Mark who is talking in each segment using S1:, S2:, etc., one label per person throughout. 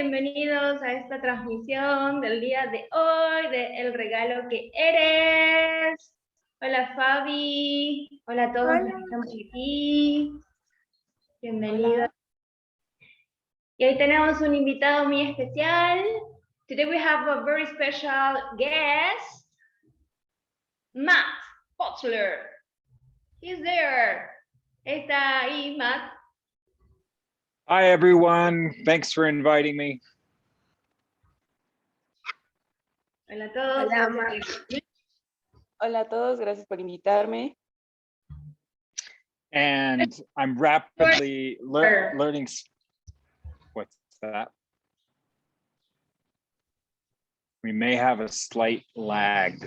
S1: bienvenidos a esta transmisión del día de hoy de El Regalo que Eres. Hola Fabi, hola a todos los que estamos aquí. Bienvenidos.
S2: Hola.
S1: Y hoy tenemos un invitado muy especial. Today we have a very special guest, Matt Butler. He's there. Está ahí, Matt.
S3: Hi, everyone. Thanks for inviting me.
S1: Hola a todos.
S2: Hola, Matt. Hola a todos, gracias por invitarme.
S3: And I'm rapidly learning. What's that? We may have a slight lag.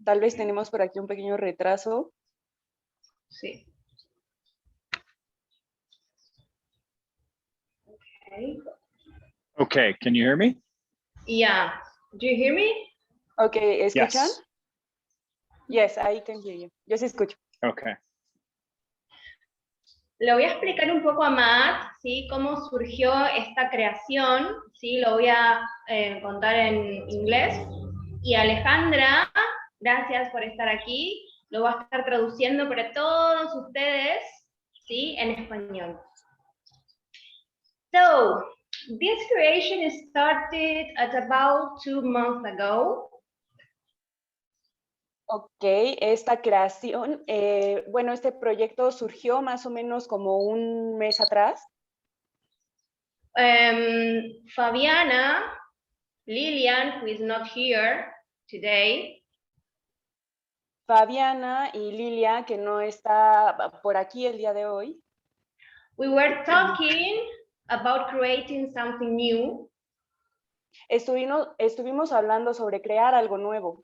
S2: Tal vez tenemos por aquí un pequeño retraso.
S1: Sí. Okay.
S3: Okay, can you hear me?
S1: Yeah. Do you hear me?
S2: Okay, ¿escuchan?
S3: Yes.
S2: Yes, I can hear you. Yo sí escucho.
S3: Okay.
S1: Le voy a explicar un poco a Matt, ¿sí? Cómo surgió esta creación, ¿sí? Lo voy a contar en inglés. Y Alejandra, gracias por estar aquí, lo va a estar traduciendo para todos ustedes, ¿sí? En español. So, this creation started at about 2 months ago.
S2: Ok, esta creación, bueno, este proyecto surgió más o menos como un mes atrás.
S1: Fabiana, Lilian, who is not here today.
S2: Fabiana y Lilia, que no está por aquí el día de hoy.
S1: We were talking about creating something new.
S2: Estuvimos hablando sobre crear algo nuevo.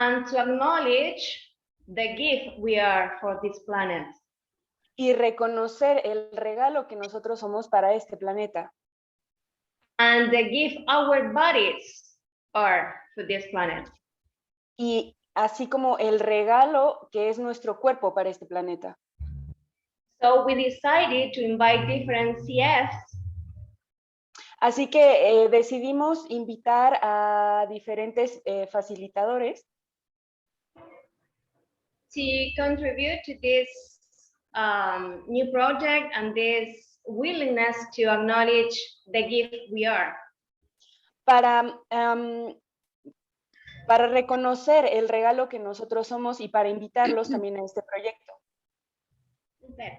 S1: And to acknowledge the gift we are for this planet.
S2: Y reconocer el regalo que nosotros somos para este planeta.
S1: And the gift our bodies are for this planet.
S2: Y así como el regalo que es nuestro cuerpo para este planeta.
S1: So we decided to invite different CFs.
S2: Así que decidimos invitar a diferentes facilitadores
S1: to contribute to this new project and this willingness to acknowledge the gift we are.
S2: para reconocer el regalo que nosotros somos y para invitarlos también a este proyecto.
S1: Okay.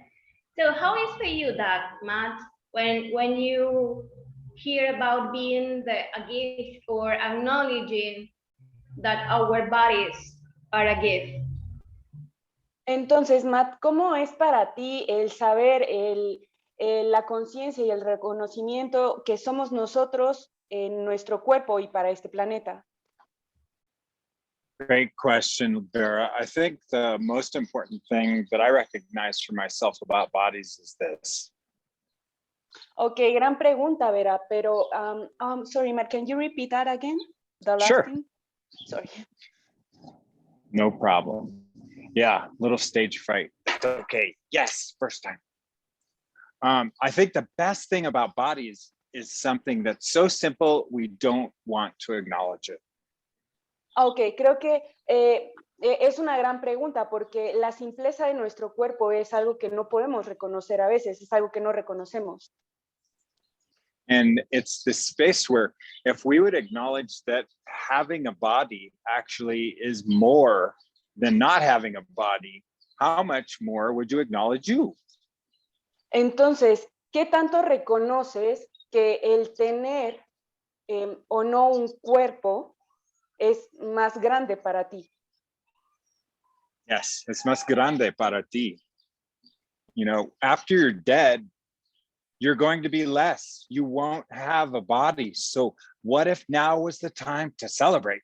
S1: So how is for you that, Matt, when you hear about being a gift or acknowledging that our bodies are a gift?
S2: Entonces, Matt, ¿cómo es para ti el saber, la conciencia y el reconocimiento que somos nosotros en nuestro cuerpo y para este planeta?
S3: Great question, Vera. I think the most important thing that I recognize for myself about bodies is this.
S2: Okay, gran pregunta, Vera, pero sorry, Matt, can you repeat that again? The last
S3: Sure.
S2: thing? Sorry.
S3: No problem. Yeah, little stage fright. It's okay. Yes, first time. I think the best thing about bodies is something that's so simple we don't want to acknowledge it.
S2: Ok, creo que es una gran pregunta porque la simpleza de nuestro cuerpo es algo que no podemos reconocer a veces, es algo que no reconocemos.
S3: And it's this space where if we would acknowledge that having a body actually is more than not having a body, how much more would you acknowledge you?
S2: Entonces, ¿qué tanto reconoces que el tener o no un cuerpo es más grande para ti?
S3: Yes, es más grande para ti. You know, after you're dead, you're going to be less. You won't have a body. So what if now was the time to celebrate?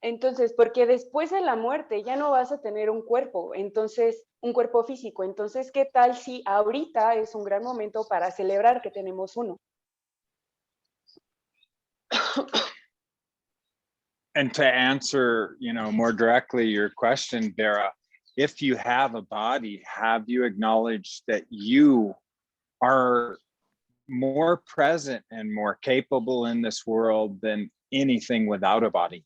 S2: Entonces, porque después de la muerte ya no vas a tener un cuerpo, entonces, un cuerpo físico. Entonces, ¿qué tal si ahorita es un gran momento para celebrar que tenemos uno?
S3: And to answer, you know, more directly your question, Vera, if you have a body, have you acknowledged that you are more present and more capable in this world than anything without a body.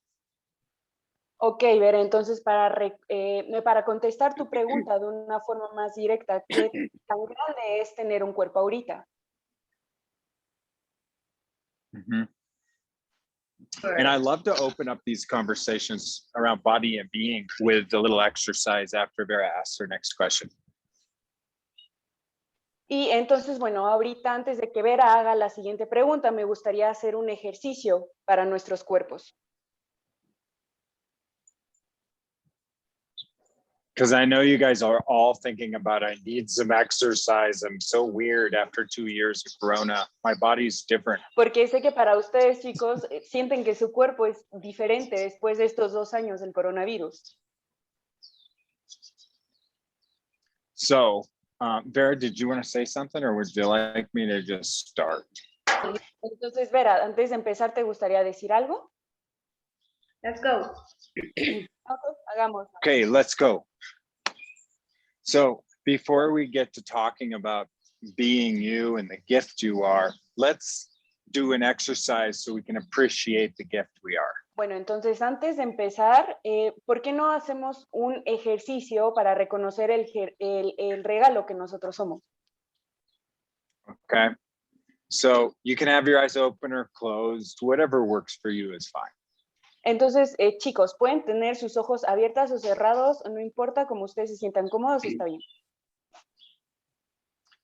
S2: Ok, Vera, entonces para contestar tu pregunta de una forma más directa, ¿qué tan grande es tener un cuerpo ahorita?
S3: Mm-hmm. And I love to open up these conversations around body and being with a little exercise after Vera asks her next question.
S2: Y entonces, bueno, ahorita antes de que Vera haga la siguiente pregunta, me gustaría hacer un ejercicio para nuestros cuerpos.
S3: Because I know you guys are all thinking about, I need some exercise. I'm so weird after 2 years of Corona. My body's different.
S2: Porque sé que para ustedes, chicos, sienten que su cuerpo es diferente después de estos 2 años del coronavirus.
S3: So, Vera, did you want to say something or would you like me to just start?
S2: Entonces, Vera, antes de empezar, ¿te gustaría decir algo?
S1: Let's go.
S2: Okay, hagamos.
S3: Okay, let's go. So before we get to talking about being you and the gift you are, let's do an exercise so we can appreciate the gift we are.
S2: Bueno, entonces antes de empezar, ¿por qué no hacemos un ejercicio para reconocer el regalo que nosotros somos?
S3: Okay, so you can have your eyes open or closed, whatever works for you is fine.
S2: Entonces, chicos, pueden tener sus ojos abiertos o cerrados, no importa, como ustedes se sientan cómodos, está bien.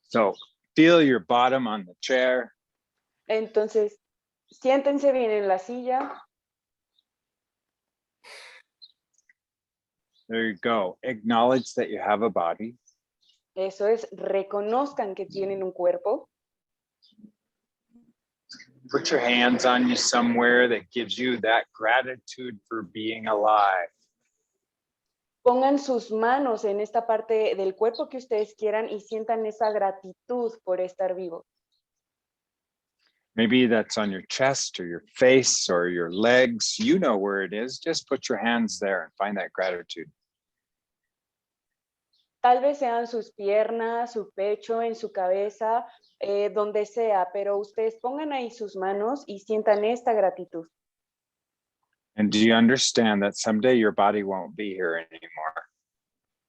S3: So feel your bottom on the chair.
S2: Entonces, siéntense bien en la silla.
S3: There you go. Acknowledge that you have a body.
S2: Eso es, reconozcan que tienen un cuerpo.
S3: Put your hands on you somewhere that gives you that gratitude for being alive.
S2: Pongan sus manos en esta parte del cuerpo que ustedes quieran y sientan esa gratitud por estar vivos.
S3: Maybe that's on your chest or your face or your legs. You know where it is. Just put your hands there and find that gratitude.
S2: Tal vez sean sus piernas, su pecho, en su cabeza, donde sea, pero ustedes pongan ahí sus manos y sientan esta gratitud.
S3: And do you understand that someday your body won't be here anymore?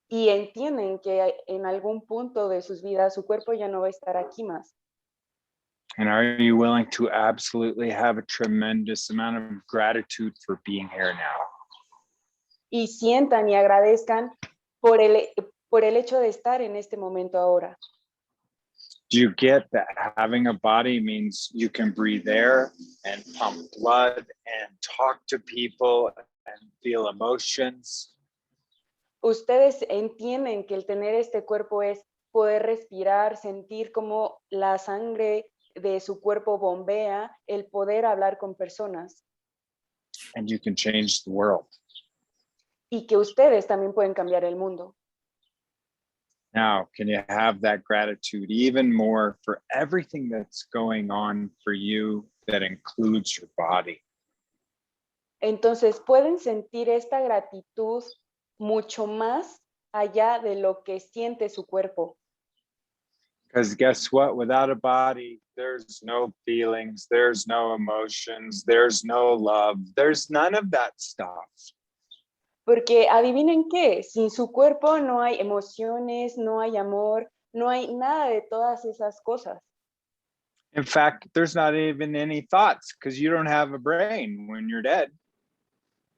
S2: Y entienden que en algún punto de sus vidas su cuerpo ya no va a estar aquí más.
S3: And are you willing to absolutely have a tremendous amount of gratitude for being here now?
S2: Y sientan y agradezcan por el hecho de estar en este momento ahora.
S3: Do you get that having a body means you can breathe air and pump blood and talk to people and feel emotions?
S2: Ustedes entienden que el tener este cuerpo es poder respirar, sentir cómo la sangre de su cuerpo bombea, el poder hablar con personas.
S3: And you can change the world.
S2: Y que ustedes también pueden cambiar el mundo.
S3: Now, can you have that gratitude even more for everything that's going on for you that includes your body?
S2: Entonces, pueden sentir esta gratitud mucho más allá de lo que siente su cuerpo.
S3: Because guess what? Without a body, there's no feelings, there's no emotions, there's no love, there's none of that stuff.
S2: Porque adivinen qué, sin su cuerpo no hay emociones, no hay amor, no hay nada de todas esas cosas.
S3: In fact, there's not even any thoughts because you don't have a brain when you're dead.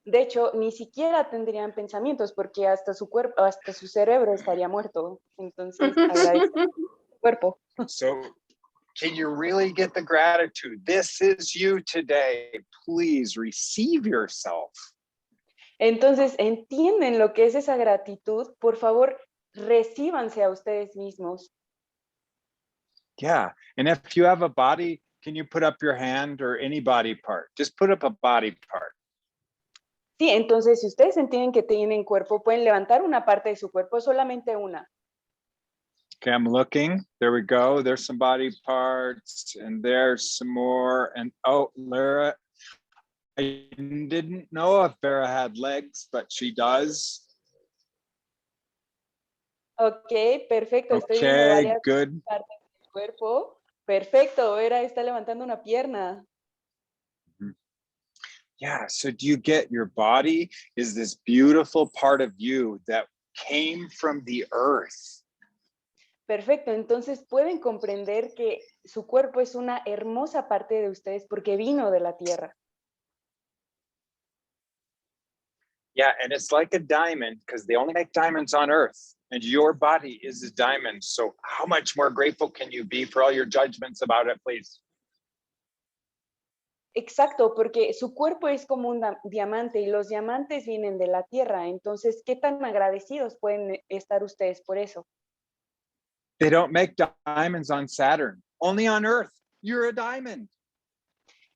S2: De hecho, ni siquiera tendrían pensamientos porque hasta su cuerpo, hasta su cerebro estaría muerto. Entonces, agradezco su cuerpo.
S3: So, can you really get the gratitude? This is you today. Please receive yourself.
S2: Entonces, ¿entienden lo que es esa gratitud? Por favor, recíbanse a ustedes mismos.
S3: Yeah, and if you have a body, can you put up your hand or any body part? Just put up a body part.
S2: Sí, entonces, si ustedes entienden que tienen cuerpo, pueden levantar una parte de su cuerpo, solamente una.
S3: Okay, I'm looking. There we go. There's some body parts, and there's some more. And oh, Lara, I didn't know if Vera had legs, but she does.
S2: Ok, perfecto. Estoy viendo
S3: Okay,
S2: varias
S3: good.
S2: partes del cuerpo. Perfecto, Vera está levantando una pierna.
S3: Yeah, so do you get your body is this beautiful part of you that came from the earth?
S2: Perfecto, entonces pueden comprender que su cuerpo es una hermosa parte de ustedes porque vino de la tierra.
S3: Yeah, and it's like a diamond because they only make diamonds on earth, and your body is a diamond. So how much more grateful can you be for all your judgments about it, please?
S2: Exacto, porque su cuerpo es como un diamante y los diamantes vienen de la tierra. Entonces, ¿qué tan agradecidos pueden estar ustedes por eso?
S3: They don't make diamonds on Saturn, only on earth. You're a diamond.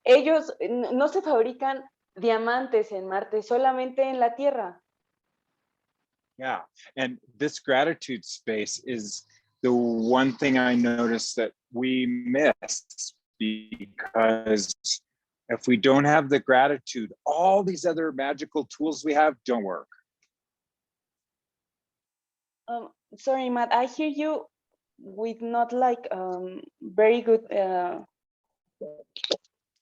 S2: Ellos no se fabrican diamantes en Marte, solamente en la Tierra.
S3: Yeah, and this gratitude space is the one thing I noticed that we miss, because if we don't have the gratitude, all these other magical tools we have don't work.
S2: Sorry, Matt, I hear you with not like very good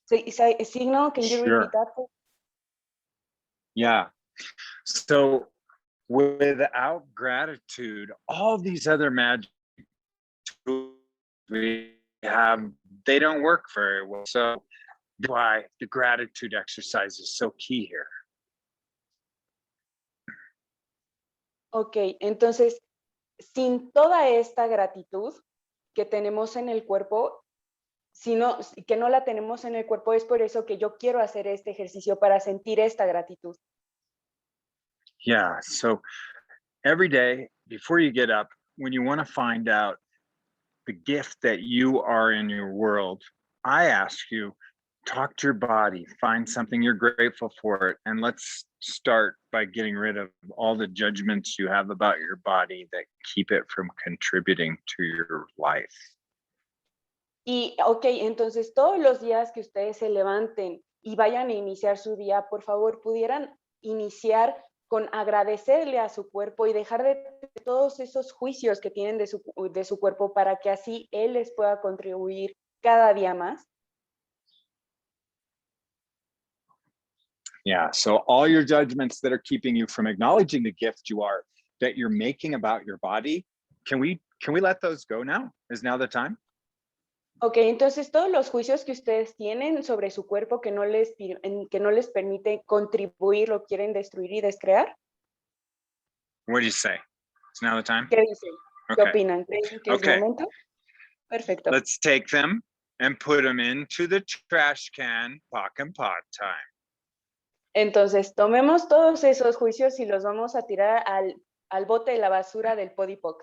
S2: signal. Can you repeat that?
S3: Yeah. So without gratitude, all these other magic tools we have, they don't work very well. So that's why the gratitude exercise is so key here.
S2: Ok, entonces, sin toda esta gratitud que tenemos en el cuerpo, que no la tenemos en el cuerpo, es por eso que yo quiero hacer este ejercicio para sentir esta gratitud.
S3: Yeah, so every day before you get up, when you want to find out the gift that you are in your world, I ask you, talk to your body, find something you're grateful for it, and let's start by getting rid of all the judgments you have about your body that keep it from contributing to your life.
S2: Y, ok, entonces todos los días que ustedes se levanten y vayan a iniciar su día, por favor, pudieran iniciar con agradecerle a su cuerpo y dejar de todos esos juicios que tienen de su cuerpo para que así él les pueda contribuir cada día más.
S3: Yeah, so all your judgments that are keeping you from acknowledging the gift you are, that you're making about your body, can we let those go now? Is now the time?
S2: Ok, entonces todos los juicios que ustedes tienen sobre su cuerpo que no les permite contribuir, lo quieren destruir y descrear.
S3: What do you say? Is now the time?
S2: ¿Qué dicen? ¿Qué
S3: Okay.
S2: opinan? ¿Creen que es momento? Perfecto.
S3: Let's take them and put them into the trash can, pock and pot time.
S2: Entonces, tomemos todos esos juicios y los vamos a tirar al bote de la basura del podipoc.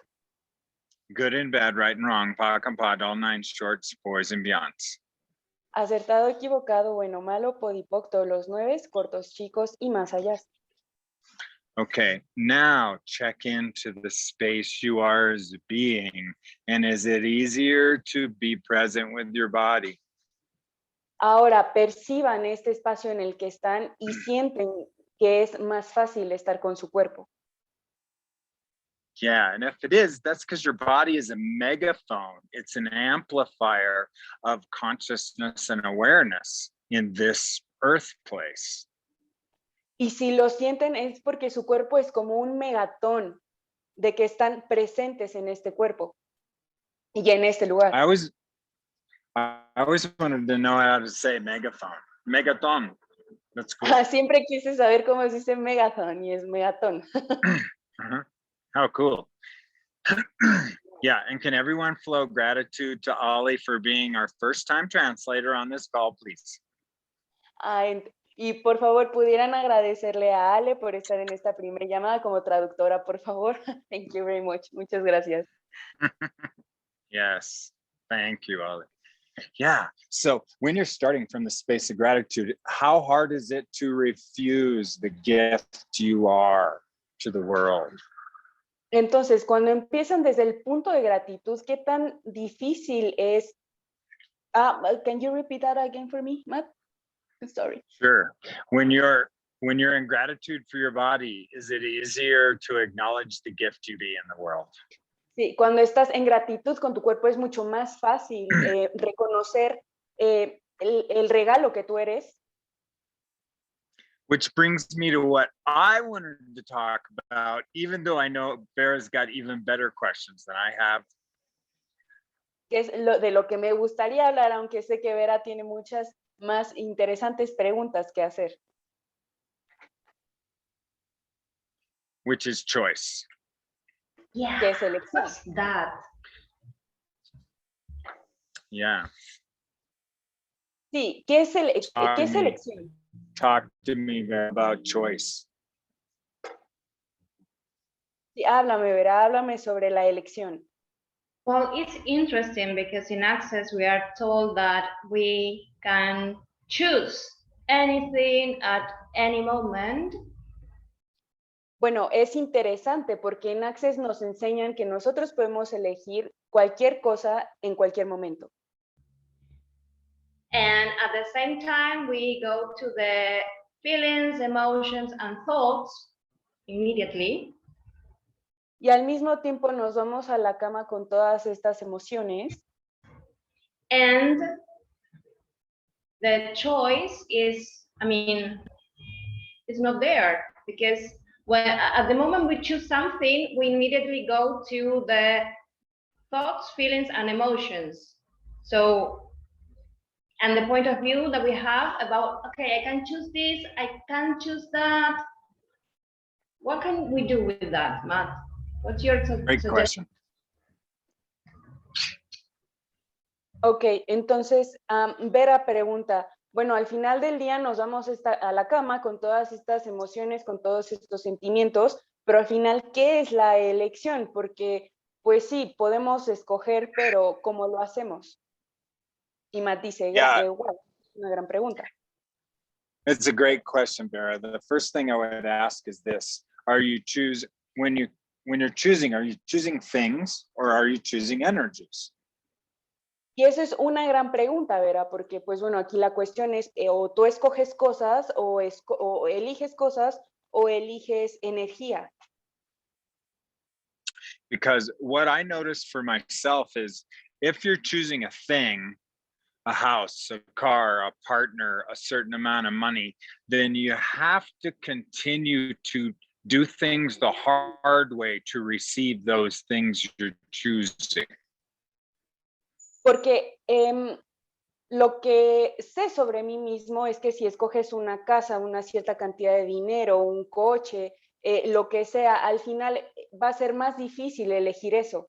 S3: Good and bad, right and wrong, pock and pot, all nine shorts, boys and beyonds.
S2: Acertado, equivocado, bueno, malo, podipoc, todos los 9, cortos, chicos y más allá.
S3: Okay, now check into the space you are as a being, and is it easier to be present with your body?
S2: Ahora perciban este espacio en el que están y sienten que es más fácil estar con su cuerpo.
S3: Yeah, and if it is, that's because your body is a megaphone. It's an amplifier of consciousness and awareness in this earth place.
S2: Y si lo sienten es porque su cuerpo es como un megatón de que están presentes en este cuerpo y en este lugar.
S3: I always wanted to know how to say megaphone. Megaton. That's cool.
S2: Siempre quise saber cómo se dice megaton y es megatón.
S3: How cool. Yeah, and can everyone flow gratitude to Ollie for being our first time translator on this call, please?
S2: Y por favor, pudieran agradecerle a Ale por estar en esta primera llamada como traductora, por favor. Thank you very much. Muchas gracias.
S3: Yes, thank you, Ollie. Yeah, so when you're starting from the space of gratitude, how hard is it to refuse the gift you are to the world?
S2: Entonces, cuando empiezan desde el punto de gratitud, ¿qué tan difícil es? Can you repeat that again for me, Matt? Sorry.
S3: Sure. When you're in gratitude for your body, is it easier to acknowledge the gift you be in the world?
S2: Sí, cuando estás en gratitud con tu cuerpo es mucho más fácil reconocer el regalo que tú eres.
S3: Which brings me to what I wanted to talk about, even though I know Vera's got even better questions than I have.
S2: Que es de lo que me gustaría hablar, aunque sé que Vera tiene muchas más interesantes preguntas que hacer.
S3: Which is choice.
S1: Yeah.
S2: Que es elección.
S1: What's that?
S3: Yeah.
S2: Sí, ¿qué es elección?
S3: Talk to me about choice.
S2: Sí, háblame, Vera, háblame sobre la elección.
S1: Well, it's interesting because in Access we are told that we can choose anything at any moment.
S2: Bueno, es interesante porque en Access nos enseñan que nosotros podemos elegir cualquier cosa en cualquier momento.
S1: And at the same time, we go to the feelings, emotions, and thoughts immediately.
S2: Y al mismo tiempo nos vamos a la cama con todas estas emociones.
S1: And the choice is, it's not there because when at the moment we choose something, we immediately go to the thoughts, feelings, and emotions. So, and the point of view that we have about, okay, I can choose this, I can choose that. What can we do with that, Matt? What's your
S3: Great question.
S2: Ok, entonces Vera pregunta, bueno, al final del día nos vamos a la cama con todas estas emociones, con todos estos sentimientos, pero al final, ¿qué es la elección? Porque, pues sí, podemos escoger, pero ¿cómo lo hacemos? Y Matt dice, wow, una gran pregunta.
S3: It's a great question, Vera. The first thing I would ask is this: when you're choosing, are you choosing things or are you choosing energies?
S2: Y eso es una gran pregunta, Vera, porque pues bueno, aquí la cuestión es o tú escoges cosas o eliges cosas o eliges energía.
S3: Because what I noticed for myself is if you're choosing a thing, a house, a car, a partner, a certain amount of money, then you have to continue to do things the hard way to receive those things you're choosing.
S2: Porque lo que sé sobre mí mismo es que si escoges una casa, una cierta cantidad de dinero, un coche, lo que sea, al final va a ser más difícil elegir eso.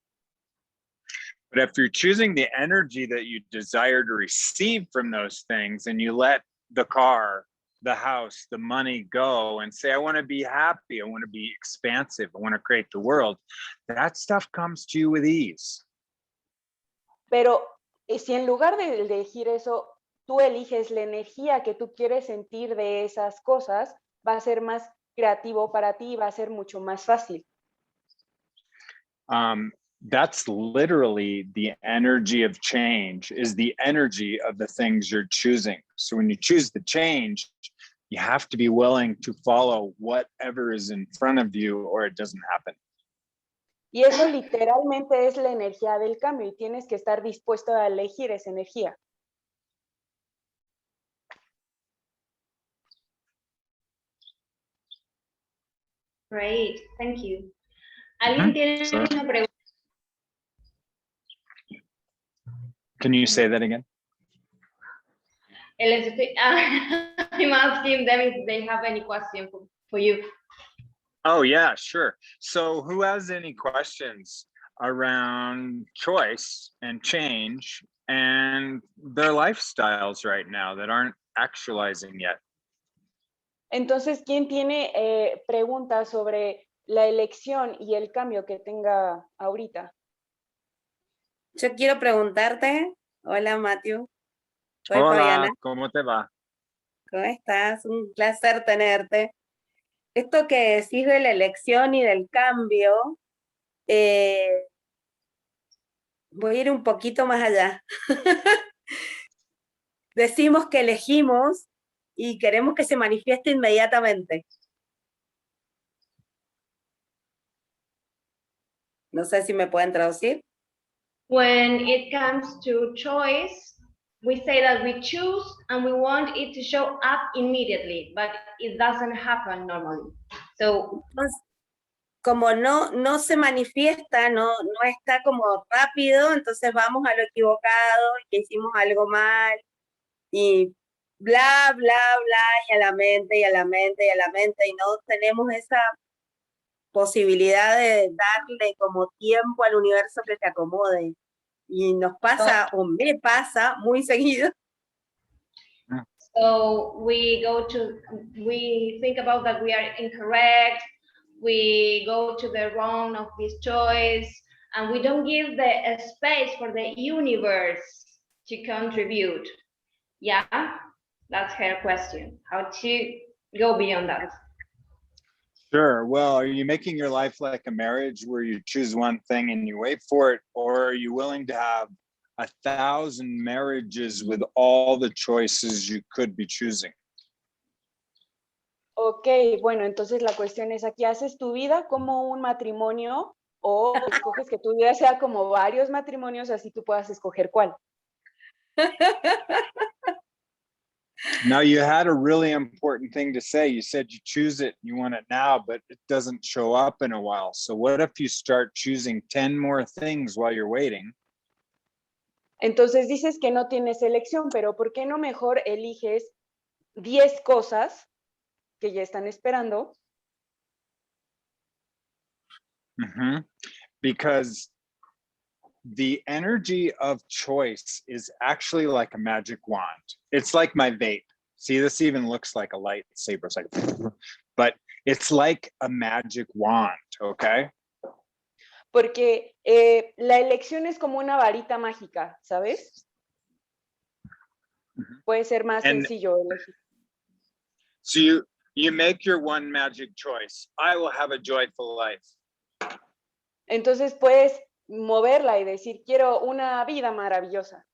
S3: But if you're choosing the energy that you desire to receive from those things and you let the car, the house, the money go and say, I want to be happy, I want to be expansive, I want to create the world, that stuff comes to you with ease.
S2: Pero si en lugar de elegir eso, tú eliges la energía que tú quieres sentir de esas cosas, va a ser más creativo para ti y va a ser mucho más fácil.
S3: That's literally the energy of change, is the energy of the things you're choosing. So when you choose the change, you have to be willing to follow whatever is in front of you or it doesn't happen.
S2: Y eso literalmente es la energía del cambio y tienes que estar dispuesto a elegir esa energía.
S1: Great, thank you. ¿Alguien tiene una pregunta?
S3: Can you say that again?
S1: I'm asking them if they have any question for you.
S3: Oh, yeah, sure. So who has any questions around choice and change and their lifestyles right now that aren't actualizing yet?
S2: Entonces, ¿quién tiene preguntas sobre la elección y el cambio que tenga ahorita?
S4: Yo quiero preguntarte, hola Matthew, soy
S3: Hola,
S4: Fabiana.
S3: ¿cómo te va?
S4: ¿Cómo estás? Un placer tenerte. Esto que decís de la elección y del cambio, voy a ir un poquito más allá. Decimos que elegimos y queremos que se manifieste inmediatamente. No sé si me pueden traducir.
S1: When it comes to choice, we say that we choose and we want it to show up immediately, but it doesn't happen normally. So,
S4: Entonces, como no se manifiesta, no está como rápido, entonces vamos a lo equivocado, que hicimos algo mal, y bla, bla, bla, y a la mente, y a la mente, y a la mente, y no tenemos esa posibilidad de darle como tiempo al universo que se acomode. Y nos pasa, o me pasa muy seguido.
S1: So we think about that we are incorrect, we go to the wrong of this choice, and we don't give the space for the universe to contribute. Yeah, that's her question. How to go beyond that?
S3: Sure. Well, are you making your life like a marriage where you choose one thing and you wait for it? Or are you willing to have 1,000 marriages with all the choices you could be choosing?
S2: Ok, bueno, entonces la cuestión es aquí, ¿haces tu vida como un matrimonio o escoges que tu vida sea como varios matrimonios, así tú puedas escoger cuál?
S3: Now, you had a really important thing to say. You said you choose it, you want it now, but it doesn't show up in a while. So what if you start choosing 10 more things while you're waiting?
S2: Entonces dices que no tienes elección, pero ¿por qué no mejor eliges 10 cosas que ya están esperando?
S3: Because the energy of choice is actually like a magic wand. It's like my vape. See, this even looks like a lightsaber. It's like, but it's like a magic wand, okay?
S2: Porque la elección es como una varita mágica, ¿sabes? Puede ser más sencillo elegir.
S3: So you make your one magic choice. I will have a joyful life.
S2: Entonces puedes moverla y decir, quiero una vida maravillosa.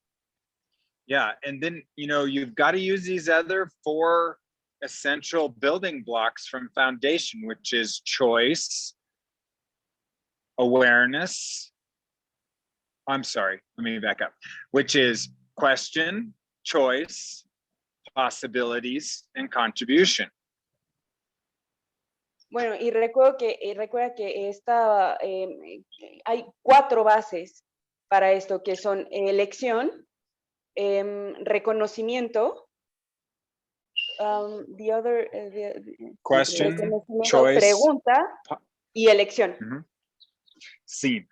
S3: Yeah, and then, you've got to use these other 4 essential building blocks from foundation, which is choice, awareness. I'm sorry, let me back up, which is question, choice, possibilities, and contribution.
S2: Bueno, y recuerda que hay 4 bases para esto, que son elección, reconocimiento,
S3: Question, choice,
S2: pregunta y elección.
S3: Seen.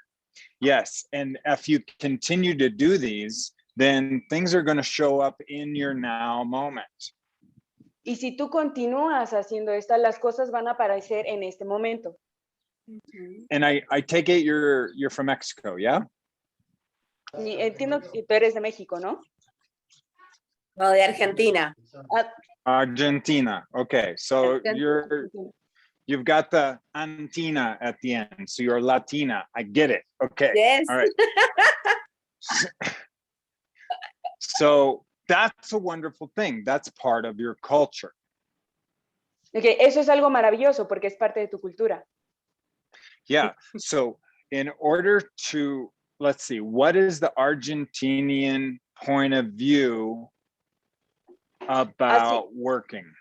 S3: Yes, and if you continue to do these, then things are going to show up in your now moment.
S2: Y si tú continúas haciendo estas, las cosas van a aparecer en este momento.
S3: And I take it you're from Mexico, yeah?
S2: Y entiendo que tú eres de México, ¿no?
S4: No, de Argentina.
S3: Argentina. Okay, so
S2: Argentina.
S3: you've got the antina at the end, so you're Latina. I get it. Okay.
S4: Yes.
S3: All right. So that's a wonderful thing. That's part of your culture.
S2: Okay, eso es algo maravilloso porque es parte de tu cultura.
S3: Yeah. So in order to, let's see, what is the Argentinian point of view about working?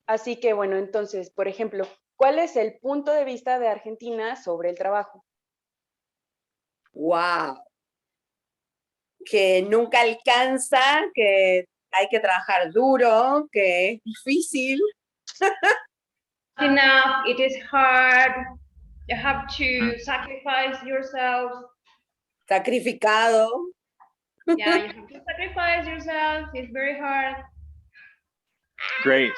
S2: Así que bueno, entonces, por ejemplo, ¿cuál es el punto de vista de Argentina sobre el trabajo?
S4: Wow. Que nunca alcanza, que hay que trabajar duro, que es difícil.
S1: Enough, it is hard, you have to sacrifice yourself.
S4: Sacrificado.
S1: Yeah, you have to sacrifice yourself, it's very hard.
S3: Great.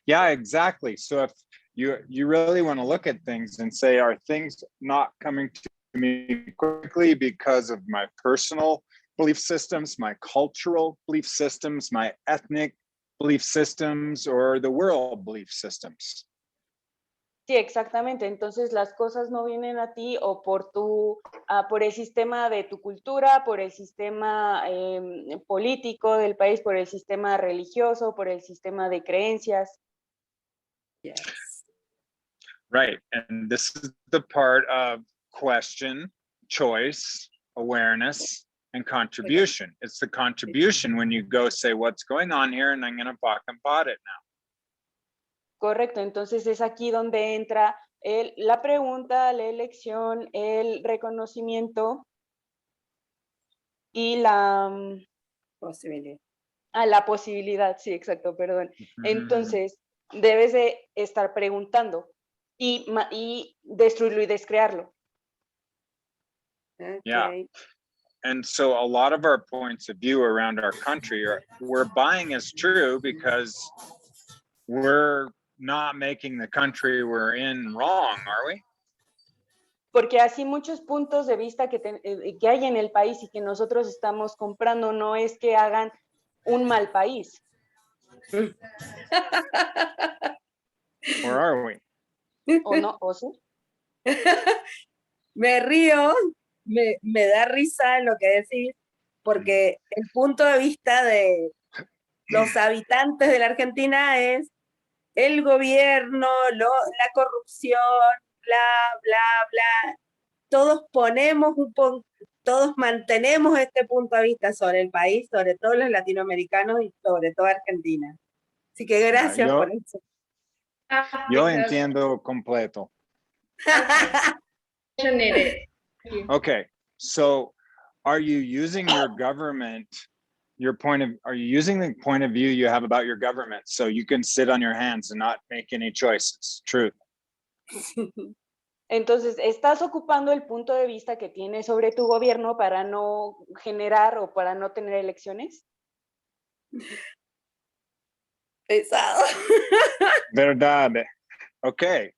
S3: Yeah, exactly. So if you really want to look at things and say, are things not coming to me quickly because of my personal belief systems, my cultural belief systems, my ethnic belief systems, or the world belief systems?
S2: Sí, exactamente. Entonces las cosas no vienen a ti o por el sistema de tu cultura, por el sistema político del país, por el sistema religioso, por el sistema de creencias.
S4: Yes.
S3: Right, and this is the part of question, choice, awareness, and contribution. It's the contribution when you go say, what's going on here, and I'm going to fucking pot it now.
S2: Correcto, entonces es aquí donde entra la pregunta, la elección, el reconocimiento y la
S4: Posibilidad.
S2: la posibilidad, sí, exacto, perdón. Entonces, debes de estar preguntando y destruirlo y descrearlo.
S4: Okay.
S3: Yeah. And so a lot of our points of view around our country we're buying as true because we're not making the country we're in wrong, are we?
S2: Porque así muchos puntos de vista que hay en el país y que nosotros estamos comprando no es que hagan un mal país.
S3: Or are we?
S2: ¿O no? ¿O sí?
S4: Me río, me da risa lo que decís, porque el punto de vista de los habitantes de la Argentina es el gobierno, la corrupción, bla, bla, bla. Todos todos mantenemos este punto de vista sobre el país, sobre todos los latinoamericanos y sobre toda Argentina. Así que gracias por eso.
S3: Yo entiendo completo. Okay, so are you using your government, are you using the point of view you have about your government so you can sit on your hands and not make any choices? Truth.
S2: Entonces, ¿estás ocupando el punto de vista que tienes sobre tu gobierno para no generar o para no tener elecciones?
S4: Pesado.
S3: Verdad. Okay.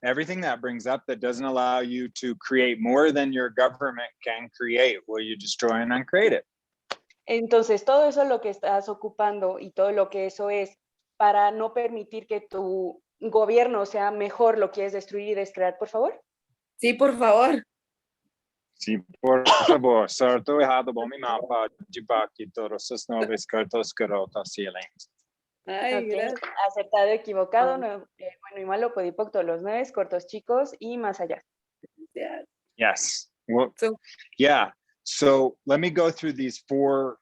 S3: Everything that brings up that doesn't allow you to create more than your government can create, will you destroy and uncreate it?
S2: Entonces, todo eso lo que estás ocupando y todo lo que eso es para no permitir que tu gobierno sea mejor, ¿lo quieres destruir y descrear, por favor?
S4: Sí, por favor.
S3: Sí, por favor. Sorto errado, bom mi mapa, de baqui, todos os noves cartos carotas silentes.
S4: Ay,
S2: Okay.
S4: gracias.
S2: Acertado, equivocado, bueno y malo, podipoc, todos los 9, cortos chicos y más allá.
S3: Yes. Well, yeah. So let me go through these 4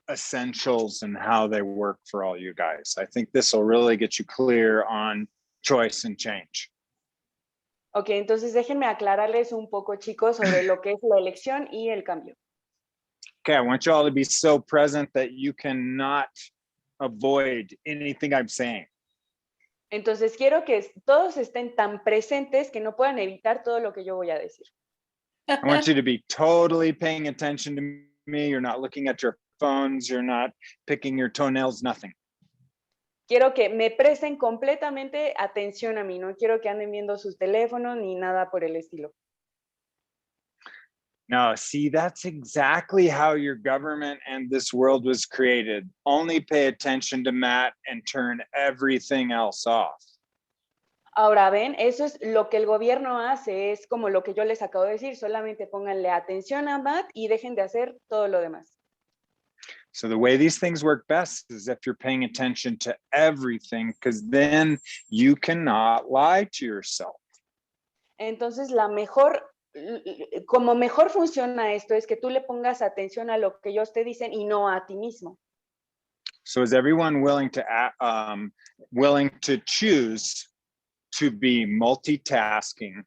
S3: essentials and how they work for all you guys. I think this will really get you clear on choice and change.
S2: Ok, entonces déjenme aclararles un poco, chicos, sobre lo que es la elección y el cambio.
S3: Okay, I want you all to be so present that you cannot avoid anything I'm saying.
S2: Entonces quiero que todos estén tan presentes que no puedan evitar todo lo que yo voy a decir.
S3: I want you to be totally paying attention to me. You're not looking at your phones. You're not picking your toenails, nothing.
S2: Quiero que me presten completamente atención a mí. No quiero que anden viendo sus teléfonos ni nada por el estilo.
S3: No, see, that's exactly how your government and this world was created. Only pay attention to Matt and turn everything else off.
S2: Ahora ven, eso es lo que el gobierno hace, es como lo que yo les acabo de decir, solamente pónganle atención a Matt y dejen de hacer todo lo demás.
S3: So the way these things work best is if you're paying attention to everything, because then you cannot lie to yourself.
S2: Entonces, como mejor funciona esto es que tú le pongas atención a lo que ellos te dicen y no a ti mismo.
S3: So is everyone willing to choose to be multitasking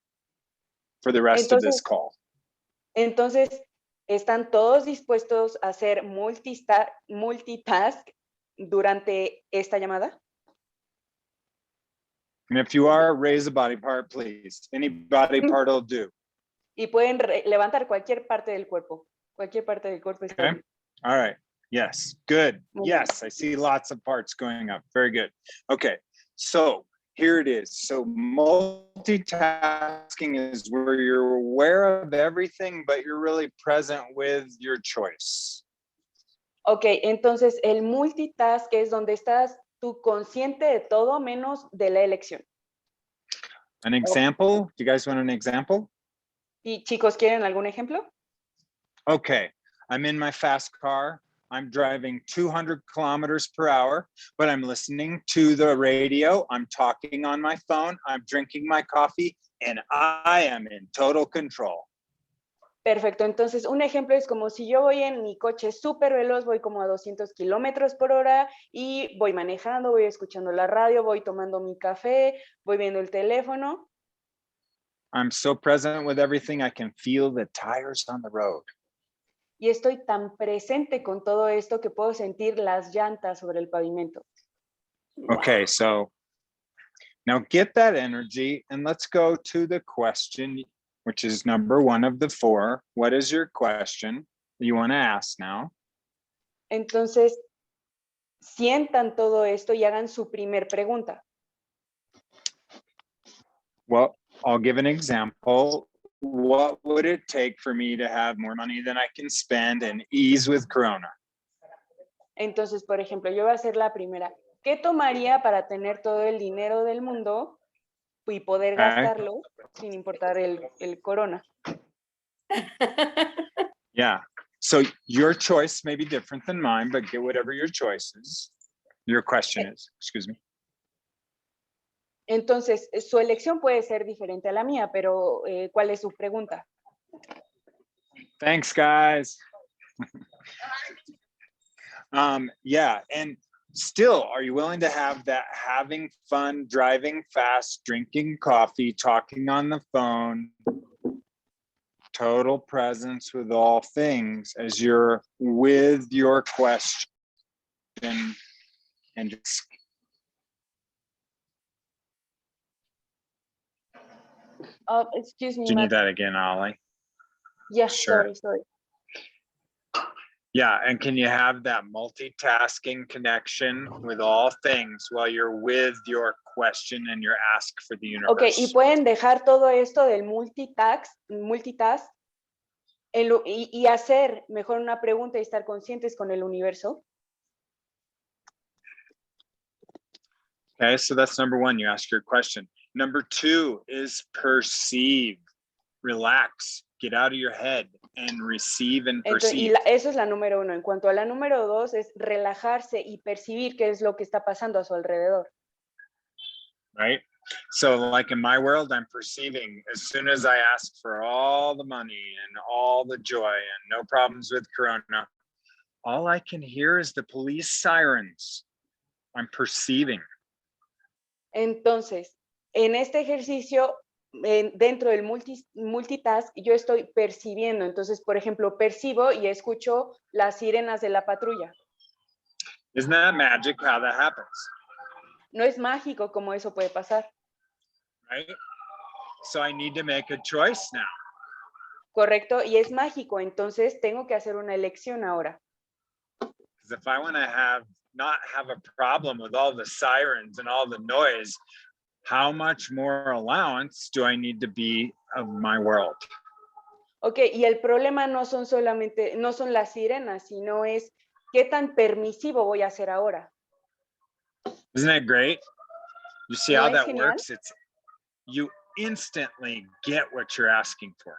S3: for the rest of this call?
S2: Entonces, ¿están todos dispuestos a hacer multitask durante esta llamada?
S3: And if you are, raise a body part, please. Any body part will do.
S2: Y pueden levantar cualquier parte del cuerpo. Cualquier parte del cuerpo está bien.
S3: All right. Yes. Good.
S2: Muy
S3: yes.
S2: bien.
S3: I see lots of parts going up. Very good. Okay. So here it is. So multitasking is where you're aware of everything, but you're really present with your choice.
S2: Ok, entonces el multitask es donde estás tú consciente de todo menos de la elección.
S3: An example? Do you guys want an example?
S2: Y chicos, ¿quieren algún ejemplo?
S3: Okay, I'm in my fast car. I'm driving 200 kilometers per hour, but I'm listening to the radio. I'm talking on my phone. I'm drinking my coffee. and I am in total control.
S2: Perfecto, entonces un ejemplo es como si yo voy en mi coche súper veloz, voy como a 200 kilómetros por hora y voy manejando, voy escuchando la radio, voy tomando mi café, voy viendo el teléfono.
S3: I'm so present with everything, I can feel the tires on the road.
S2: Y estoy tan presente con todo esto que puedo sentir las llantas sobre el pavimento.
S3: Okay, so now get that energy and let's go to the question, which is number 1 of the 4. What is your question you want to ask now?
S2: Entonces, sientan todo esto y hagan su primer pregunta.
S3: Well, I'll give an example. What would it take for me to have more money than I can spend and ease with Corona?
S2: Entonces, por ejemplo, yo voy a hacer la primera. ¿Qué tomaría para tener todo el dinero del mundo y poder gastarlo sin importar el corona?
S3: Yeah. So your choice may be different than mine, but get whatever your choice is. Your question is, excuse me.
S2: Entonces, su elección puede ser diferente a la mía, pero ¿cuál es su pregunta?
S3: Thanks, guys. Yeah, and still, are you willing to have that having fun, driving fast, drinking coffee, talking on the phone, total presence with all things as you're with your question and just
S2: Excuse me,
S3: do you need
S2: Matt.
S3: that again, Ollie?
S2: Yes,
S3: Sure.
S2: sorry.
S3: Yeah, and can you have that multitasking connection with all things while you're with your question and your ask for the universe?
S2: Ok, y pueden dejar todo esto del multitask y hacer mejor una pregunta y estar conscientes con el universo.
S3: Okay, so that's number 1, you ask your question. Number 2 is perceive, relax, get out of your head and receive and perceive.
S2: Eso es la número 1. En cuanto a la número 2 es relajarse y percibir qué es lo que está pasando a su alrededor.
S3: Right? So like in my world, I'm perceiving as soon as I ask for all the money and all the joy and no problems with Corona, all I can hear is the police sirens. I'm perceiving.
S2: Entonces, en este ejercicio, dentro del multitask, yo estoy percibiendo. Entonces, por ejemplo, percibo y escucho las sirenas de la patrulla.
S3: Isn't that magic how that happens?
S2: No es mágico como eso puede pasar.
S3: Right? So I need to make a choice now.
S2: Correcto, y es mágico, entonces tengo que hacer una elección ahora.
S3: Because if I want to not have a problem with all the sirens and all the noise, how much more allowance do I need to be of my world?
S2: Ok, y el problema no son las sirenas, sino es qué tan permisivo voy a ser ahora.
S3: Isn't that great? You see
S2: ¿No
S3: how
S2: es
S3: that
S2: genial?
S3: works? You instantly get what you're asking for.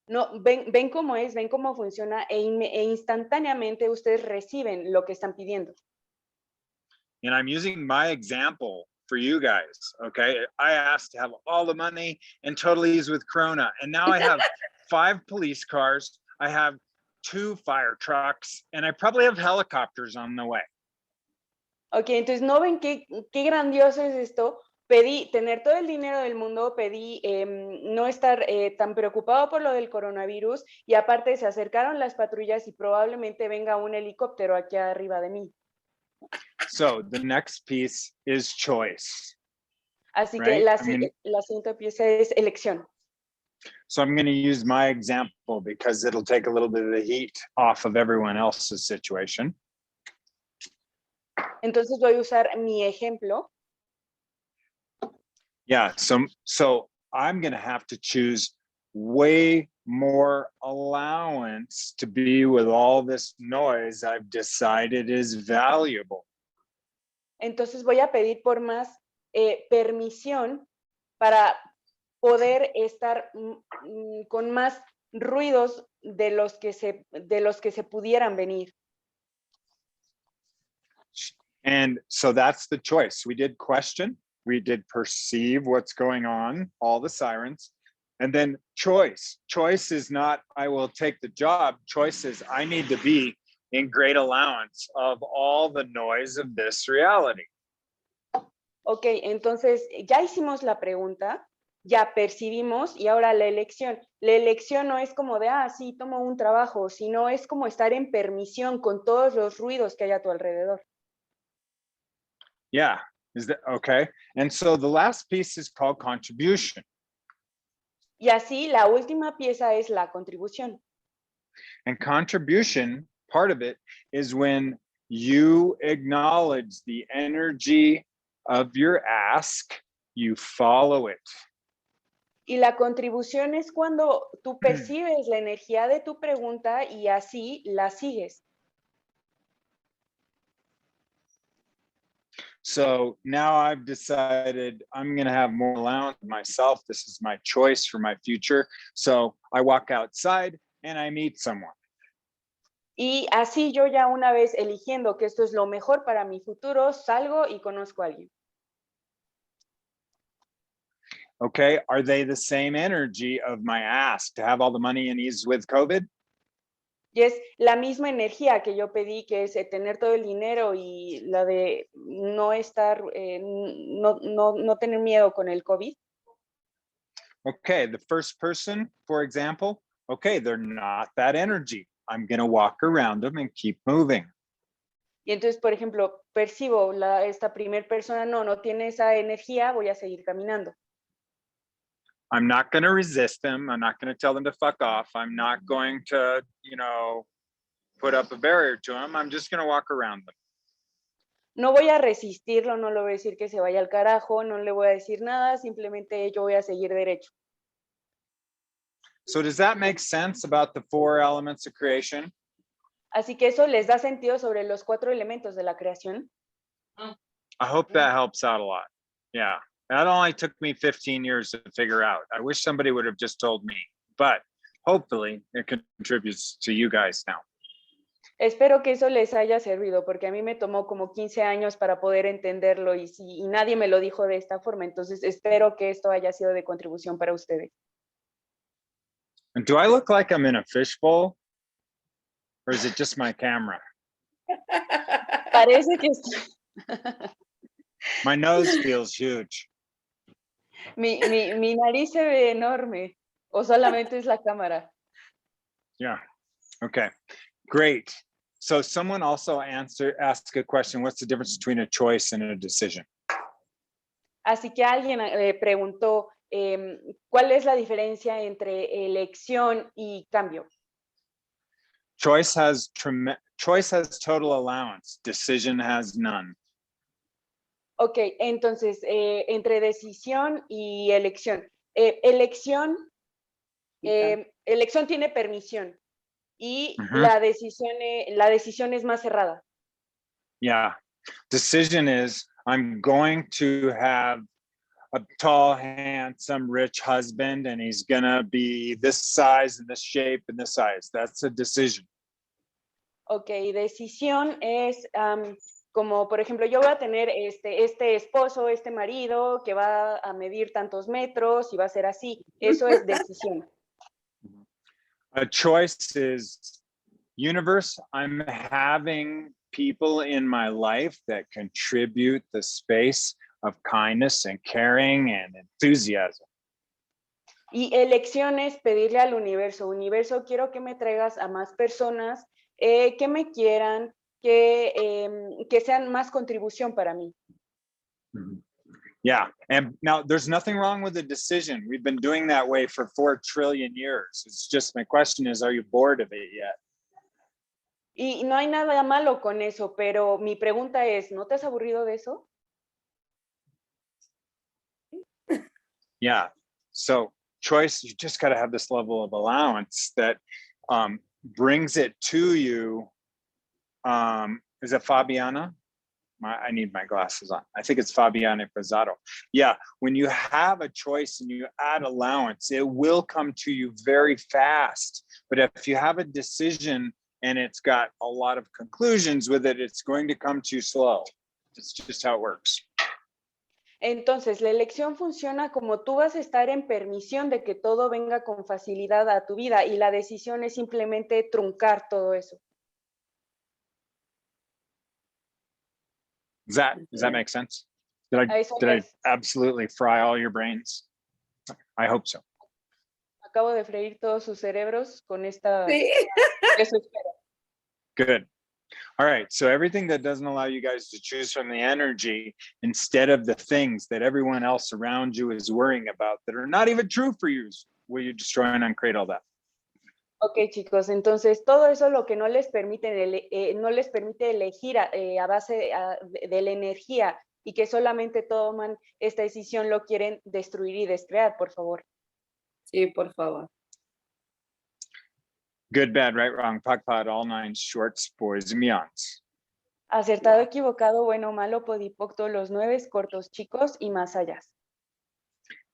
S2: No, ven cómo es, ven cómo funciona e instantáneamente ustedes reciben lo que están pidiendo.
S3: And I'm using my example for you guys, okay? I asked to have all the money and total ease with Corona. And now I have 5 police cars, I have 2 fire trucks, and I probably have helicopters on the way.
S2: Ok, entonces, ¿no ven qué grandioso es esto? Pedí tener todo el dinero del mundo, pedí no estar tan preocupado por lo del coronavirus y aparte se acercaron las patrullas y probablemente venga un helicóptero aquí arriba de mí.
S3: So the next piece is choice.
S2: Así
S3: right?
S2: que la siguiente pieza es elección.
S3: So I'm going to use my example because it'll take a little bit of the heat off of everyone else's situation.
S2: Entonces voy a usar mi ejemplo.
S3: Yeah, so I'm going to have to choose way more allowance to be with all this noise I've decided is valuable.
S2: Entonces voy a pedir por más permisión para poder estar con más ruidos de los que se pudieran venir.
S3: And so that's the choice. We did question, we did perceive what's going on, all the sirens. And then choice. Choice is not, I will take the job. Choice is, I need to be in great allowance of all the noise of this reality.
S2: Ok, entonces ya hicimos la pregunta, ya percibimos y ahora la elección. La elección no es como de, sí, tomo un trabajo, sino es como estar en permisión con todos los ruidos que hay a tu alrededor.
S3: Yeah, is that okay? And so the last piece is called contribution.
S2: Y así la última pieza es la contribución.
S3: And contribution, part of it is when you acknowledge the energy of your ask, you follow it.
S2: Y la contribución es cuando tú percibes la energía de tu pregunta y así la sigues.
S3: So now I've decided I'm going to have more allowance myself. This is my choice for my future. So I walk outside and I meet someone.
S2: Y así yo ya una vez eligiendo que esto es lo mejor para mi futuro, salgo y conozco a alguien.
S3: Okay, are they the same energy of my ask to have all the money and ease with COVID?
S2: Y es la misma energía que yo pedí, que es tener todo el dinero y la de no estar, no tener miedo con el COVID.
S3: Okay, the first person, for example, okay, they're not that energy. I'm going to walk around them and keep moving.
S2: Y entonces, por ejemplo, percibo esta primer persona, no tiene esa energía, voy a seguir caminando.
S3: I'm not going to resist them. I'm not going to tell them to fuck off. I'm not going to, put up a barrier to them. I'm just going to walk around them.
S2: No voy a resistirlo, no le voy a decir que se vaya al carajo, no le voy a decir nada, simplemente yo voy a seguir derecho.
S3: So does that make sense about the 4 elements of creation?
S2: Así que eso les da sentido sobre los 4 elementos de la creación.
S3: I hope that helps out a lot. Yeah, that only took me 15 years to figure out. I wish somebody would have just told me, but hopefully it contributes to you guys now.
S2: Espero que eso les haya servido, porque a mí me tomó como 15 años para poder entenderlo y nadie me lo dijo de esta forma, entonces espero que esto haya sido de contribución para ustedes.
S3: And do I look like I'm in a fishbowl? Or is it just my camera?
S2: Parece que
S3: My nose feels huge.
S2: mi nariz se ve enorme, o solamente es la cámara.
S3: Yeah, okay, great. So someone also asked a question, what's the difference between a choice and a decision?
S2: Así que alguien preguntó, ¿cuál es la diferencia entre elección y cambio?
S3: Choice has total allowance, decision has none.
S2: Ok, entonces, entre decisión y elección. Elección tiene permisión y la decisión es más cerrada.
S3: Yeah, decision is, I'm going to have a tall, handsome, rich husband, and he's gonna be this size and this shape and this size. That's a decision.
S2: Ok, decisión es como, por ejemplo, yo voy a tener este esposo, este marido que va a medir tantos metros y va a ser así. Eso es decisión.
S3: A choice is, universe, I'm having people in my life that contribute the space of kindness and caring and enthusiasm.
S2: Y elección es pedirle al universo, quiero que me traigas a más personas que me quieran, que sean más contribución para mí.
S3: Yeah, and now there's nothing wrong with the decision. We've been doing that way for 4 trillion years. It's just, my question is, are you bored of it yet?
S2: Y no hay nada malo con eso, pero mi pregunta es, ¿no te has aburrido de eso?
S3: Yeah, so choice, you just got to have this level of allowance that brings it to you. Is it Fabiana? I need my glasses on. I think it's Fabiana Pizzato. Yeah, when you have a choice and you add allowance, it will come to you very fast. But if you have a decision and it's got a lot of conclusions with it, it's going to come too slow. It's just how it works.
S2: Entonces, la elección funciona como tú vas a estar en permisión de que todo venga con facilidad a tu vida y la decisión es simplemente truncar todo eso.
S3: Does that make sense? Did I absolutely fry all your brains? I hope so.
S2: Acabo de freír todos sus cerebros con esta...
S4: Sí.
S2: Eso espero.
S3: Good. All right. So everything that doesn't allow you guys to choose from the energy instead of the things that everyone else around you is worrying about that are not even true for you, will you destroy and uncreate all that?
S2: Ok, chicos, entonces todo eso lo que no les permite elegir a base de la energía y que solamente toman esta decisión lo quieren destruir y descrear, por favor.
S4: Sí, por favor.
S3: Good, bad, right, wrong, pakpad, all nine shorts, boys and beyonds.
S2: Acertado, equivocado, bueno, malo, podipocto, los 9, cortos, chicos y más allá.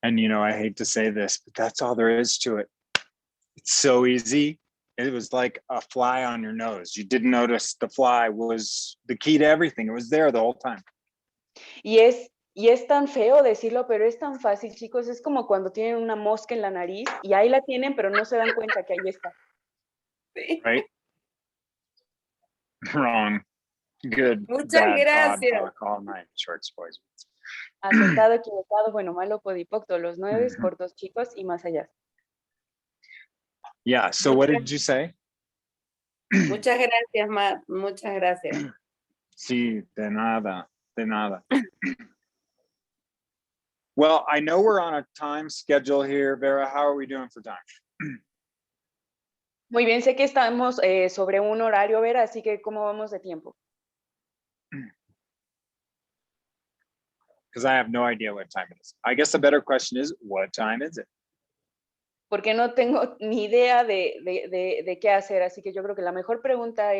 S3: And you know, I hate to say this, but that's all there is to it. It's so easy. It was like a fly on your nose. You didn't notice the fly was the key to everything. It was there the whole time.
S2: Y es tan feo decirlo, pero es tan fácil, chicos. Es como cuando tienen una mosca en la nariz y ahí la tienen, pero no se dan cuenta que ahí está.
S4: Sí.
S3: Right? Wrong. Good.
S4: Muchas
S3: bad,
S4: gracias.
S3: Pod, all nine shorts, boys.
S2: Acertado, equivocado, bueno, malo, podipocto, los 9, cortos, chicos y más allá.
S3: Yeah. So what did you say?
S4: Muchas gracias, Matt. Muchas gracias.
S3: Sí, de nada, de nada. Well, I know we're on a time schedule here. Vera, how are we doing for time?
S2: Muy bien, sé que estamos sobre un horario, Vera, así que ¿cómo vamos de tiempo?
S3: Because I have no idea what time it is. I guess the better question is, what time is it?
S2: Porque no tengo ni idea de qué hacer, así que yo creo que la mejor pregunta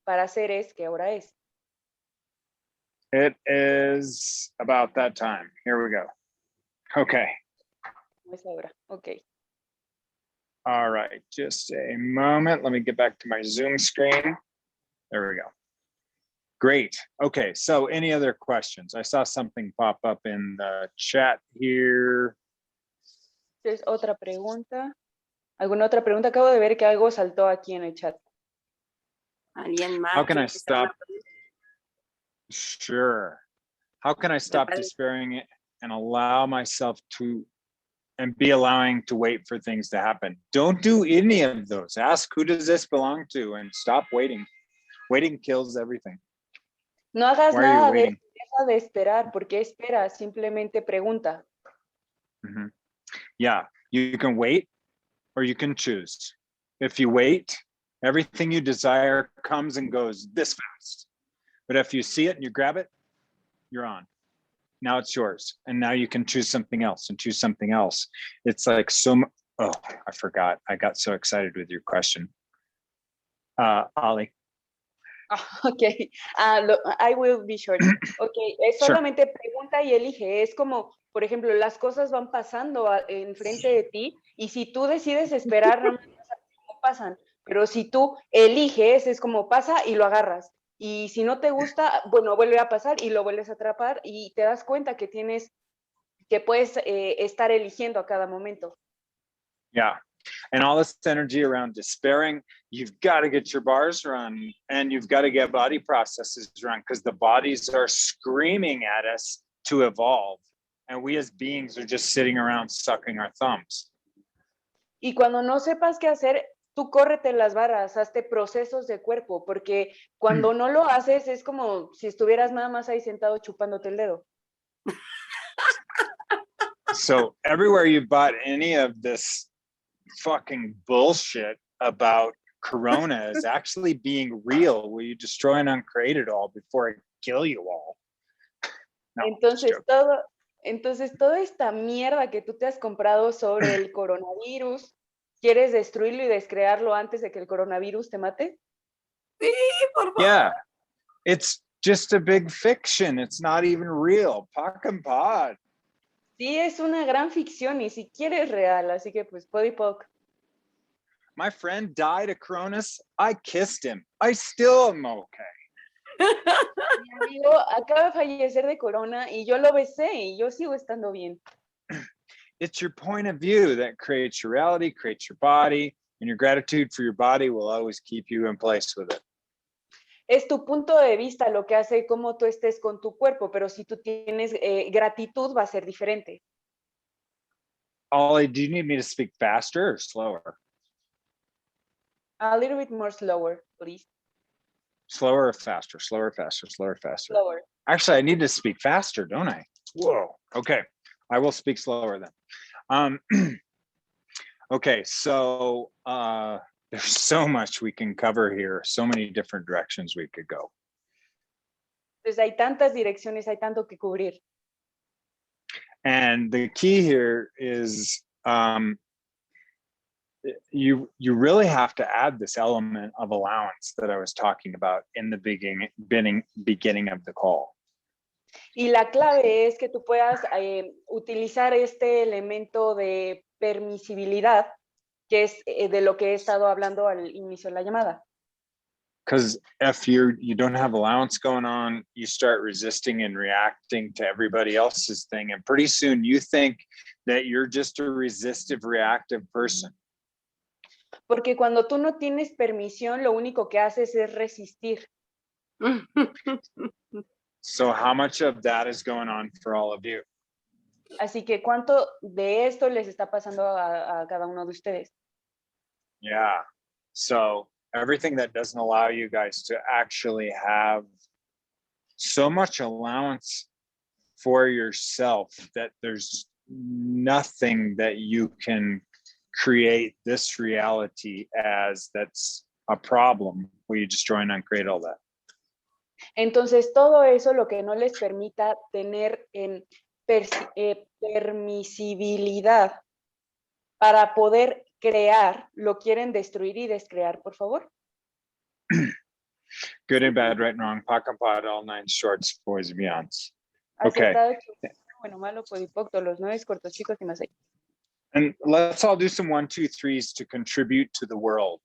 S2: para hacer es, ¿qué hora es?
S3: It is about that time. Here we go. Okay.
S2: Es la hora, ok.
S3: All right, just a moment. Let me get back to my Zoom screen. There we go. Great. Okay, so any other questions? I saw something pop up in the chat here.
S2: Entonces, otra pregunta. ¿Alguna otra pregunta? Acabo de ver que algo saltó aquí en el chat.
S4: ¿Alguien más?
S3: How can I stop? Sure. How can I stop despairing it and allow myself to and be allowing to wait for things to happen? Don't do any of those. Ask, who does this belong to? And stop waiting. Waiting kills everything.
S2: No hagas
S3: Why are you
S2: nada de
S3: waiting?
S2: deja de esperar. ¿Por qué esperas? Simplemente pregunta.
S3: Mhm. Yeah, you can wait or you can choose. If you wait, everything you desire comes and goes this fast. But if you see it and you grab it, you're on. Now it's yours. And now you can choose something else and choose something else. It's like oh, I forgot. I got so excited with your question. Ali.
S2: Ok, I will be short. Ok, es solamente pregunta y elige. Es como, por ejemplo, las cosas van pasando enfrente de ti y si tú decides esperar, no pasan. Pero si tú eliges, es como pasa y lo agarras. Y si no te gusta, bueno, vuelve a pasar y lo vuelves a atrapar y te das cuenta que puedes estar eligiendo a cada momento.
S3: Yeah. And all this energy around despairing, you've got to get your bars run and you've got to get body processes run because the bodies are screaming at us to evolve. And we as beings are just sitting around sucking our thumbs.
S2: Y cuando no sepas qué hacer, tú córrete las barras, hazte procesos de cuerpo, porque cuando no lo haces es como si estuvieras nada más ahí sentado chupándote el dedo.
S3: So everywhere you bought any of this fucking bullshit about Corona is actually being real. Will you destroy and uncreate it all before I kill you all? No,
S2: entonces toda esta mierda que tú te has comprado sobre el coronavirus, ¿quieres destruirlo y descrearlo antes de que el coronavirus te mate?
S4: Sí, por favor.
S3: Yeah, it's just a big fiction. It's not even real. Pock and pod.
S2: Sí, es una gran ficción, ni siquiera es real, así que pues pod y poc.
S3: My friend died of Coronas. I kissed him. I still am okay.
S2: amigo acaba de fallecer de corona y yo lo besé y yo sigo estando bien.
S3: It's your point of view that creates your reality, creates your body, and your gratitude for your body will always keep you in place with it.
S2: Es tu punto de vista lo que hace cómo tú estés con tu cuerpo, pero si tú tienes gratitud va a ser diferente.
S3: Ollie, do you need me to speak faster or slower?
S2: A little bit more slower, please.
S3: Slower or faster? Slower, faster, slower, faster.
S2: Slower.
S3: Actually, I need to speak faster, don't I? Whoa. Okay. I will speak slower then. Okay, so there's so much we can cover here, so many different directions we could go.
S2: Pues hay tantas direcciones, hay tanto que cubrir.
S3: And the key here is you really have to add this element of allowance that I was talking about in the beginning of the call.
S2: Y la clave es que tú puedas utilizar este elemento de permisibilidad, que es de lo que he estado hablando al inicio de la llamada.
S3: Because if you don't have allowance going on, you start resisting and reacting to everybody else's thing. And pretty soon you think that you're just a resistive, reactive person.
S2: Porque cuando tú no tienes permisión, lo único que haces es resistir.
S3: So how much of that is going on for all of you?
S2: Así que, ¿cuánto de esto les está pasando a cada uno de ustedes?
S3: Yeah. So everything that doesn't allow you guys to actually have so much allowance for yourself that there's nothing that you can create this reality as that's a problem where you destroy and uncreate all that.
S2: Entonces, todo eso lo que no les permita tener permisibilidad para poder crear, lo quieren destruir y descrear, por favor.
S3: Good and bad, right and wrong, POC and POD, all nine shorts, boys and beyonds. Okay.
S2: Acertado, bueno, malo, podipocto, los 9 cortos, chicos y más allá.
S3: And let's all do some 1, 2, 3s to contribute to the world.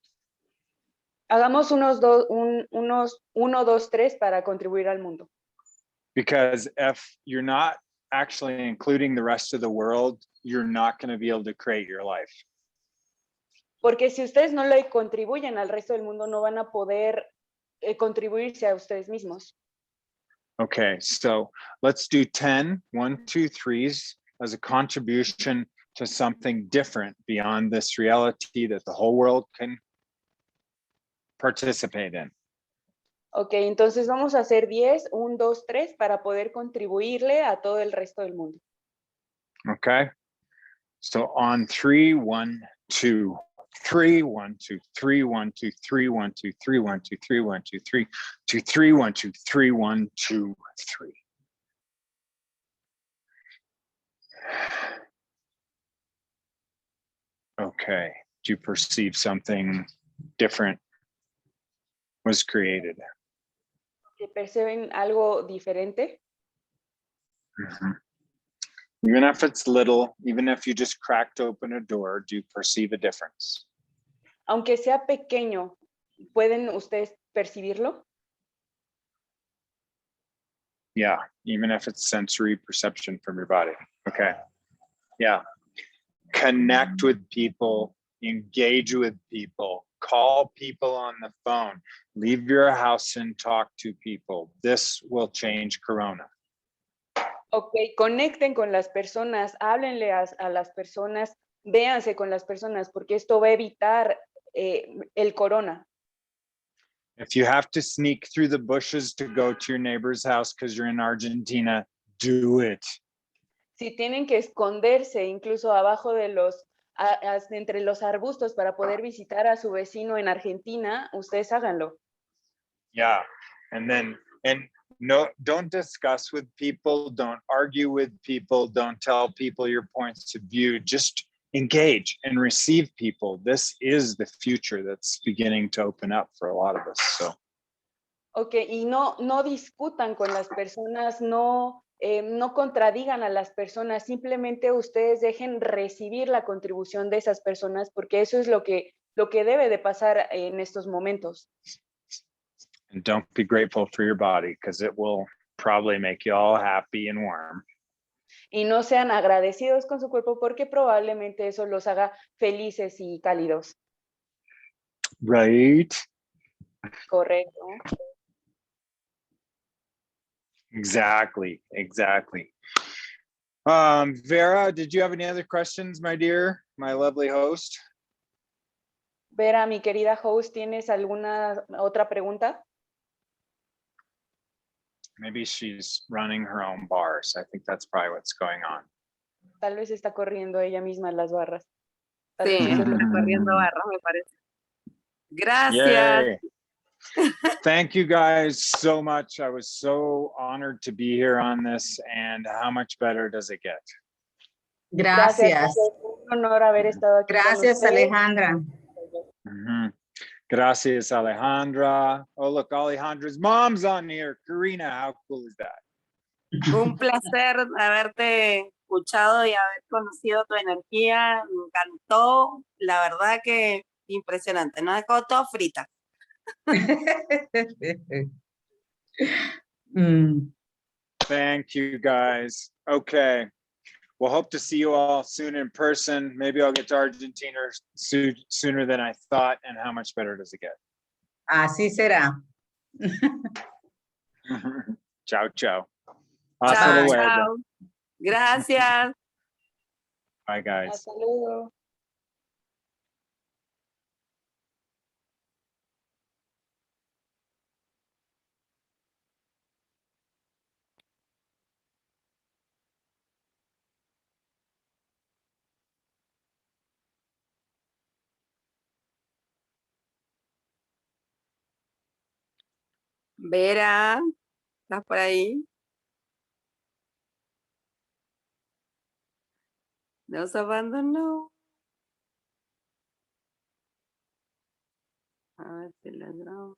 S2: Hagamos unos 1, 2, 3 para contribuir al mundo.
S3: Because if you're not actually including the rest of the world, you're not going to be able to create your life.
S2: Porque si ustedes no le contribuyen al resto del mundo, no van a poder contribuirse a ustedes mismos.
S3: Okay, so let's do 10, 1, 2, 3s as a contribution to something different beyond this reality that the whole world can participate in.
S2: Ok, entonces vamos a hacer 10, 1, 2, 3 para poder contribuirle a todo el resto del mundo.
S3: Okay, so on 3, 1, 2, 3, 1, 2, 3, 1, 2, 3, 1, 2, 3, 1, 2, 3, 1, 2, 3, 2, 3, 1, 2, 3, 1, 2, 3. Okay, do you perceive something different was created?
S2: ¿Que perciben algo diferente?
S3: Mm-hmm. Even if it's little, even if you just cracked open a door, do you perceive a difference?
S2: Aunque sea pequeño, ¿pueden ustedes percibirlo?
S3: Yeah, even if it's sensory perception from your body. Okay. Yeah. Connect with people, engage with people, call people on the phone, leave your house and talk to people. This will change Corona.
S2: Ok, conecten con las personas, háblenle a las personas, véanse con las personas, porque esto va a evitar el corona.
S3: If you have to sneak through the bushes to go to your neighbor's house because you're in Argentina, do it.
S2: Si tienen que esconderse incluso abajo de entre los arbustos para poder visitar a su vecino en Argentina, ustedes háganlo.
S3: Yeah, and no, don't discuss with people, don't argue with people, don't tell people your points of view, just engage and receive people. This is the future that's beginning to open up for a lot of us. So.
S2: Ok, y no discutan con las personas, no contradigan a las personas, simplemente ustedes dejen recibir la contribución de esas personas, porque eso es lo que debe de pasar en estos momentos.
S3: And don't be grateful for your body because it will probably make you all happy and warm.
S2: Y no sean agradecidos con su cuerpo porque probablemente eso los haga felices y cálidos.
S3: Right?
S2: Correcto.
S3: Exactly. Vera, did you have any other questions, my dear, my lovely host?
S2: Vera, mi querida host, ¿tienes alguna otra pregunta?
S3: Maybe she's running her own bars. I think that's probably what's going on.
S2: Tal vez está corriendo ella misma las barras. Tal
S4: Sí,
S2: vez eso es lo
S4: está
S2: que-
S4: corriendo barras, me parece. Gracias.
S3: Yay. Thank you guys so much. I was so honored to be here on this, and how much better does it get?
S2: Gracias.
S5: Gracias.
S2: Es un honor haber estado aquí con
S5: Gracias,
S2: ustedes.
S5: Alejandra.
S3: Mhm. Gracias, Alejandra. Oh, look, Alejandra's mom's on here. Karina, how cool is that?
S4: Un placer haberte escuchado y haber conocido tu energía. Me encantó. La verdad que impresionante. Nos ha dejado todo frita.
S5: Mm.
S3: Thank you, guys. Okay. We'll hope to see you all soon in person. Maybe I'll get to Argentina sooner than I thought. And how much better does it get?
S5: Así será.
S3: Ciao, ciao.
S4: Chao,
S3: Hasta luego.
S4: chao. Gracias.
S3: Bye, guys.
S2: Hasta luego.
S4: Vera, ¿estás por ahí? Nos abandonó. A ver si logramos.